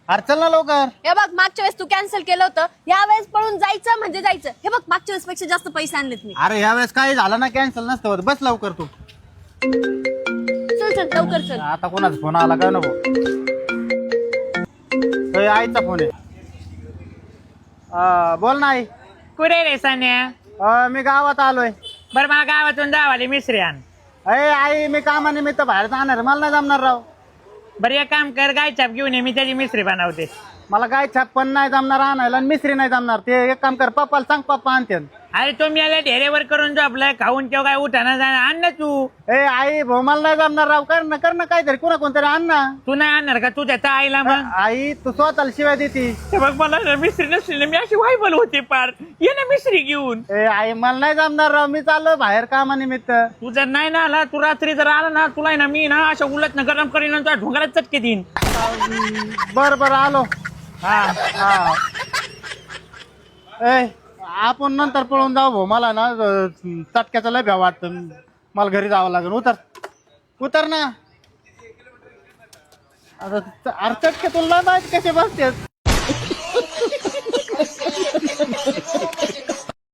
अरे चल ना लवकर. हे बघ मागच्या वेळेस तू कॅन्सल केलं होतं, या वेळेस पळून जायचं म्हणजे जायचं. हे बघ मागच्या वेळेस पेक्षा जास्त पैसे आणलेत मी. अरे ह्या वेळेस काही झालं ना कॅन्सल नसतं होत. बस लवकर तू. चल चल लवकर चल. आता कोणाचा फोन आला काय नको. आईचा फोन आहे. बोल ना आई. कुठे रे सान्या? मी गावात आलोय. बरं मला गावातून जावाले मिसरी आण. अरे आई मी कामानिमित्त बाहेर जाणार, मला नाही जमणार राव. बरं एक काम कर, गाय छाप घेऊन ये, मी त्याची मिसरी बनवते. मला गाय छाप पण नाही जमणार आणायला आणि मिसरी नाही जमणार. ते एक काम कर, पप्पाला सांग, पप्पा आणते. अरे तुम्ही याला ढेरेवर करून झोपलाय, खाऊन तेव्हा काय उठाना जाणार, आण ना तू. आई भाऊ मला नाही जमणार राव. कर ना काहीतरी, कोणा कोणतरी आण ना. तू नाही आणणार का तुझ्या त्या आईला? मग आई तू स्वतःला शिवाय देती. हे बघ मला ना मिसरी नसली ना, मी अशी वायबल होते पार. ये ना मिसरी घेऊन. आई मला नाही जमणार राव, मी चाललो बाहेर कामानिमित्त. तू जर नाही ना आला, तू रात्री जर आला ना, तुला आहे ना मी ना अशा उलट न गरम करीन, तुझ्या ढोंगरात चटके देईन. बर आलो. हा आपण नंतर पळून जाऊ भाऊ. मला ना चटक्याचं लय भ्या वाटतं. मला घरी जावं लागेल. उतर ना. आता अरे चटके तुला माहिती कसे बसते.